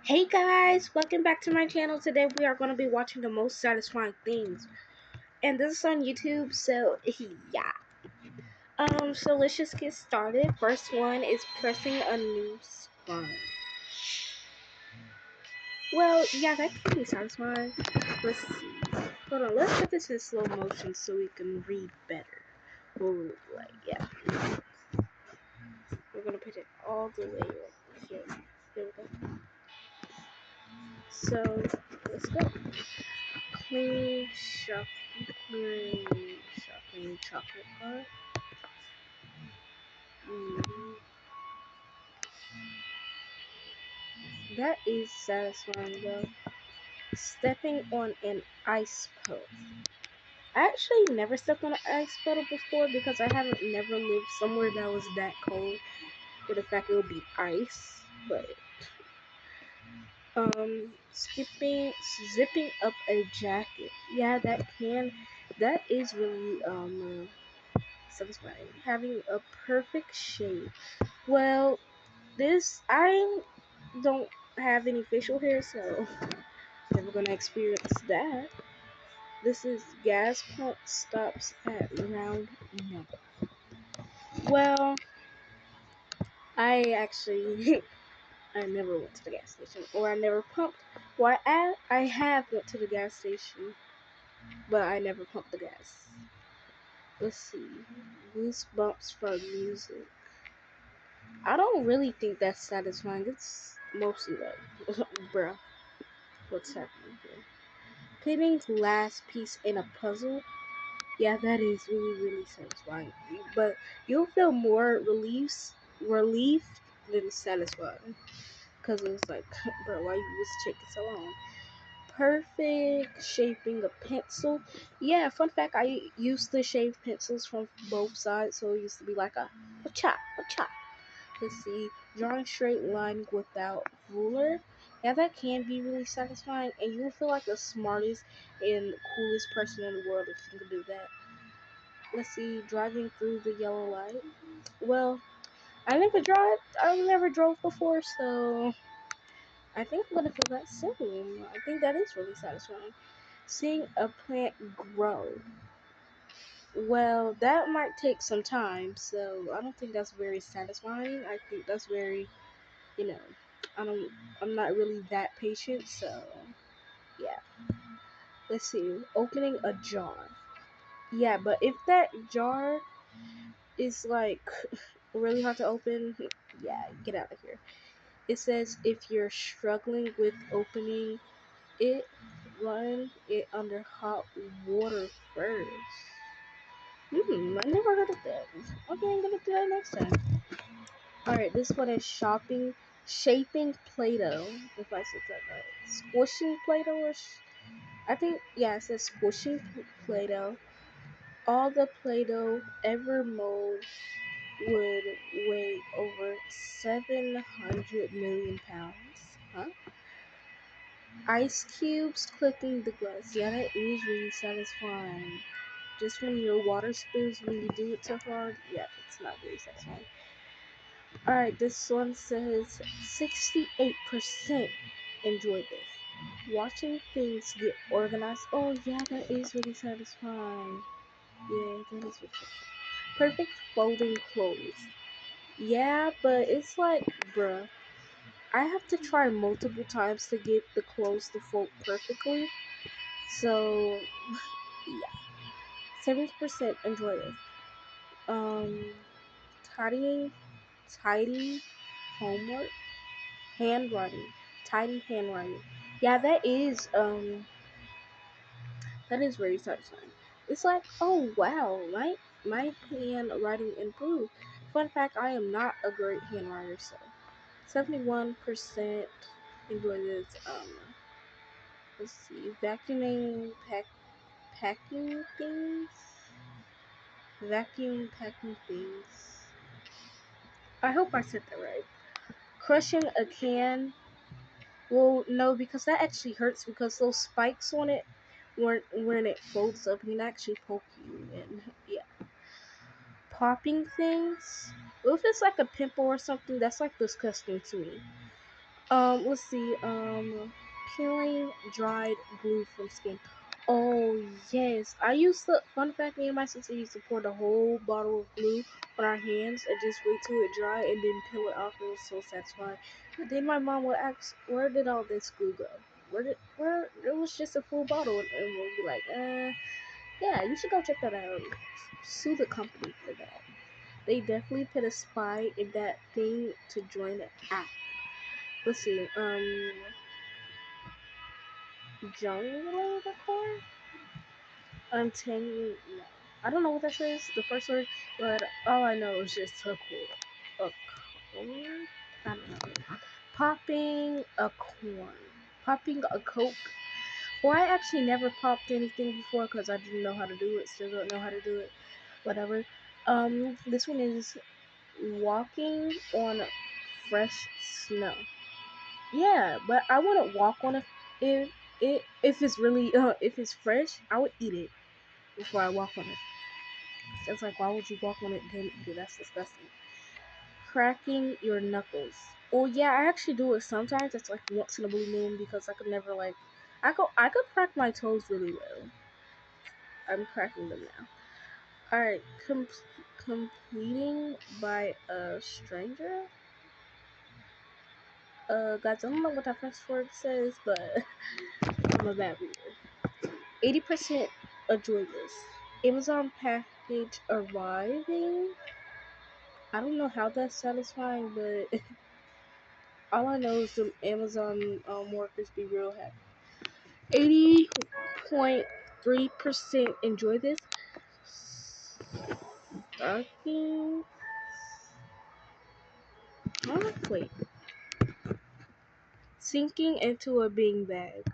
Hey guys, welcome back to my channel. Today we are going to be watching the most satisfying things. And this is on YouTube, so yeah. So let's just get started. First one is pressing a new sponge. Well, yeah, that can be satisfying. Let's see. Hold on, let's put this in slow motion so we can read better. Ooh, like, yeah. We're going to put it all the way right here. There we go. So, let's go. Clean chocolate bar. Mm, that is satisfying though. Stepping on an ice puddle. I actually never stepped on an ice puddle before because I haven't never lived somewhere that was that cold. For the fact it would be ice, but skipping, zipping up a jacket. Yeah, that is really satisfying. Having a perfect shape. Well, this I don't have any facial hair, so never gonna experience that. This is gas pump stops at round number. Well, I actually I never went to the gas station, or I never pumped. Well, I have went to the gas station, but I never pumped the gas. Let's see, goosebumps from music. I don't really think that's satisfying. It's mostly like, bruh, what's happening here? Pitting last piece in a puzzle. Yeah, that is really satisfying. But you'll feel more relief than satisfying. Because it was like, bro, why you was taking so long? Perfect shaping a pencil. Yeah, fun fact, I used to shave pencils from both sides, so it used to be like a chop, a chop. Let's see, drawing straight line without ruler. Yeah, that can be really satisfying, and you'll feel like the smartest and coolest person in the world if you can do that. Let's see, driving through the yellow light. Well, I never drove before, so I think I'm gonna feel that soon. I think that is really satisfying. Seeing a plant grow. Well, that might take some time, so I don't think that's very satisfying. I think that's very, you know, I don't, I'm not really that patient, so yeah. Let's see, opening a jar. Yeah, but if that jar is like really hard to open, yeah, get out of here. It says if you're struggling with opening it, run it under hot water first. I never heard of that. Okay, I'm gonna do that next time. Alright, this one is shaping Play-Doh. If I said that right. Squishing Play-Doh I think, yeah, it says squishing Play-Doh. All the Play-Doh ever mold would weigh over 700 million pounds. Huh? Ice cubes clicking the glass. Yeah, that is really satisfying. Just when your water spills when you do it too hard, yeah, it's not very satisfying. Alright, this one says 68% enjoy this. Watching things get organized. Oh, yeah, that is really satisfying. Yeah, that is really satisfying. Perfect folding clothes. Yeah, but it's like, bruh, I have to try multiple times to get the clothes to fold perfectly. So, yeah, 70% enjoy this. Um, tidying, tidy homework, handwriting, tidy handwriting. Yeah, that is very satisfying. It's like, oh wow, my handwriting improved. Fun fact, I am not a great handwriter, so 71% enjoy this. Let's see, packing things, vacuum packing things. I hope I said that right. Crushing a can. Well, no, because that actually hurts because those spikes on it, when it folds up, can actually poke you. And yeah, popping things. Well, if it's like a pimple or something, that's like disgusting to me. Let's see. Peeling dried glue from skin. Oh yes, I used to. Fun fact: me and my sister used to pour the whole bottle of glue on our hands and just wait till it dry and then peel it off. It was so satisfying. But then my mom would ask, "Where did all this glue go? Where? It was just a full bottle." And we'll be like, yeah, you should go check that out. Sue the company for that. They definitely put a spy in that thing to join the app. Let's see. Jungle decor? Untangling. No. I don't know what that says, the first word, but all I know is just a corn. A corn? I don't know. Popping a corn. Popping a Coke. Well, I actually never popped anything before because I didn't know how to do it. Still don't know how to do it. Whatever. This one is walking on fresh snow. Yeah, but I wouldn't walk on it if it's really if it's fresh. I would eat it before I walk on it. It's like, why would you walk on it then eat it? That's disgusting. Cracking your knuckles. Oh yeah, I actually do it sometimes. It's like once in a blue moon because I could never like, I could crack my toes really well. I'm cracking them now. All right, completing by a stranger. Guys, I don't know what that first word says, but I'm a bad reader. 80% enjoy this. Amazon package arriving. I don't know how that's satisfying, but all I know is the Amazon workers be real happy. 80.3% enjoy this. Stocking. Oh, wait. Sinking into a bean bag.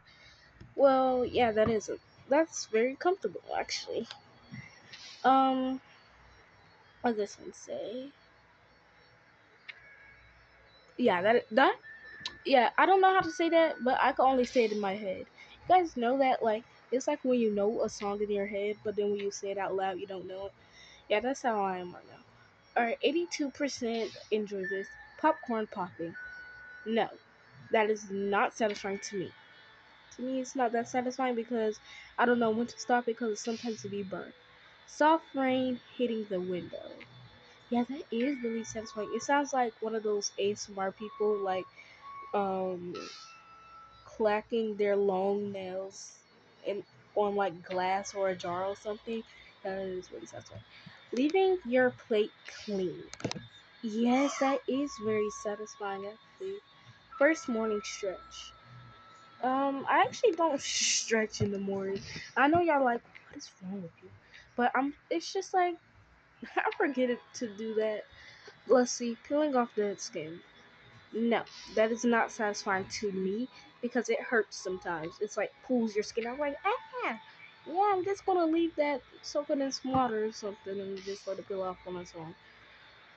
Well, yeah, that's very comfortable actually. Um, what does this one say? Yeah, that yeah, I don't know how to say that, but I can only say it in my head. You guys know that, like, it's like when you know a song in your head, but then when you say it out loud, you don't know it. Yeah, that's how I am right now. Alright, 82% enjoy this. Popcorn popping. No, that is not satisfying to me. To me, it's not that satisfying because I don't know when to stop it because sometimes it be burnt. Soft rain hitting the window. Yeah, that is really satisfying. It sounds like one of those ASMR people, like, um, clacking their long nails in on like glass or a jar or something. That is really satisfying. Leaving your plate clean. Yes, that is very satisfying actually. First morning stretch. I actually don't stretch in the morning. I know y'all like, what is wrong with you? But it's just like I forget to do that. Let's see, peeling off dead skin. No, that is not satisfying to me because it hurts sometimes. It's like pulls your skin. I'm like, yeah, I'm just gonna leave that soaking in some water or something and just let it peel off on its own.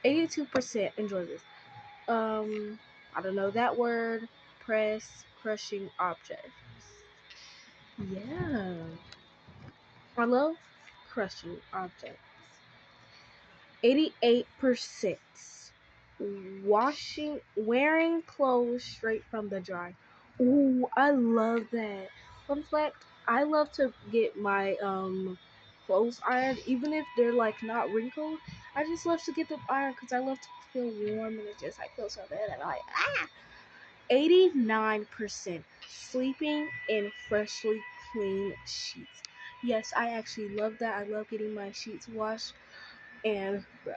82% enjoy this. I don't know that word. Press crushing objects. Yeah, I love crushing objects. 88% wearing clothes straight from the dryer. Ooh, I love that. Fun fact, I love to get my clothes ironed even if they're like not wrinkled. I just love to get them ironed because I love to feel warm and it just I feel so good and I'm like 89% sleeping in freshly clean sheets. Yes, I actually love that. I love getting my sheets washed and bro,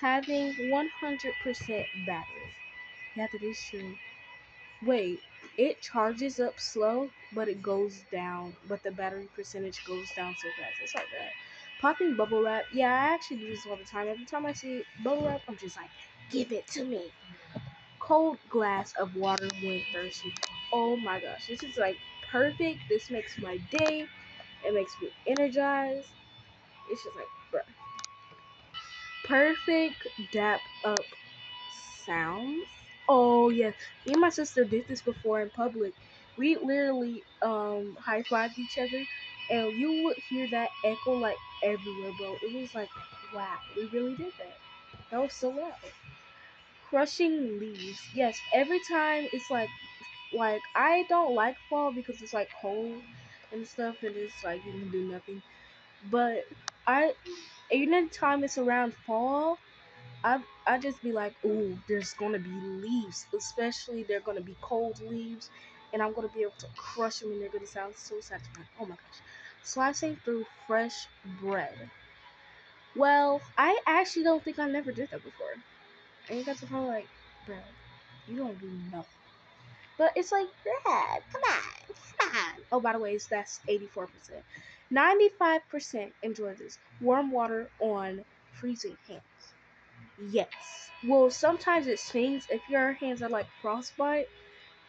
having 100% battery. Yeah, that is true. Wait, it charges up slow, but it goes down. But the battery percentage goes down so fast. It's like that. Popping bubble wrap. Yeah, I actually do this all the time. Every time I see bubble wrap, I'm just like, give it to me. Cold glass of water when thirsty. Oh my gosh, this is like perfect. This makes my day. It makes me energized. It's just like, bruh. Perfect dap up sounds. Oh yeah, me and my sister did this before in public. We literally high fived each other, and you would hear that echo like everywhere, bro. It was like, wow, we really did that. That was so loud. crushing leaves. Yes, every time it's like I don't like fall because it's like cold and stuff, and it's like you can do nothing. But I, anytime it's around fall, I just be like, ooh, there's gonna be leaves, especially they're gonna be cold leaves, and I'm gonna be able to crush them, and they're gonna sound so satisfying. Oh my gosh, slicing through fresh bread. Well, I actually don't think I never did that before. And you guys are probably like, bro, you don't do nothing. But it's like, Dad, come on, come on. Oh, by the way, that's 84%. 95% enjoy this. Warm water on freezing hands. Yes. Well, sometimes it stings if your hands are like frostbite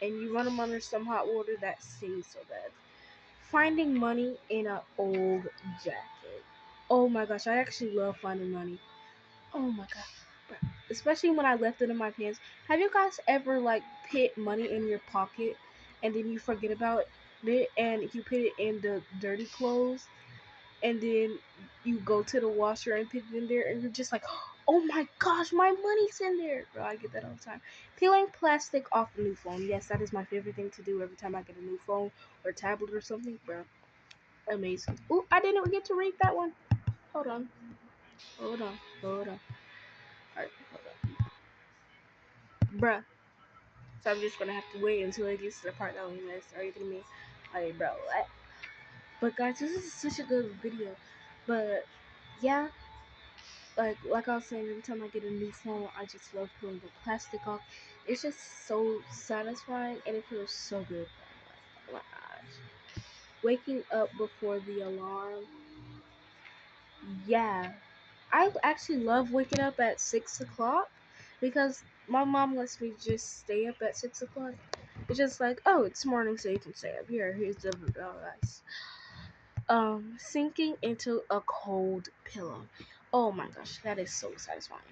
and you run them under some hot water. That stings so bad. Finding money in an old jacket. Oh my gosh, I actually love finding money. Oh my god. Especially when I left it in my pants. Have you guys ever like put money in your pocket and then you forget about it and you put it in the dirty clothes and then you go to the washer and put it in there and you're just like, oh my gosh, my money's in there. Bro, I get that all the time. Peeling plastic off a new phone. Yes, that is my favorite thing to do every time I get a new phone or tablet or something. Bro, amazing. Ooh, I didn't get to read that one. Hold on. Hold on. Hold on. Alright, hold on. Bruh. So I'm just gonna have to wait until it gets to the part that we missed. Are you kidding me? Alright, bro. What? But guys, this is such a good video. But yeah, like I was saying, every time I get a new phone, I just love pulling the plastic off. It's just so satisfying and it feels so good. Oh my gosh. Waking up before the alarm. Yeah. I actually love waking up at 6 o'clock because my mom lets me just stay up at 6 o'clock. It's just like, oh, it's morning, so you can stay up here. Here's the advice. Sinking into a cold pillow. Oh my gosh, that is so satisfying.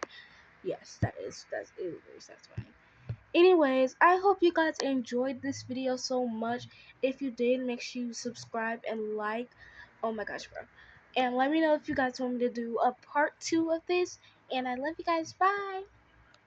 Yes, that's it is very satisfying. Anyways, I hope you guys enjoyed this video so much. If you did, make sure you subscribe and like. Oh my gosh, bro. And let me know if you guys want me to do a part 2 of this. And I love you guys. Bye.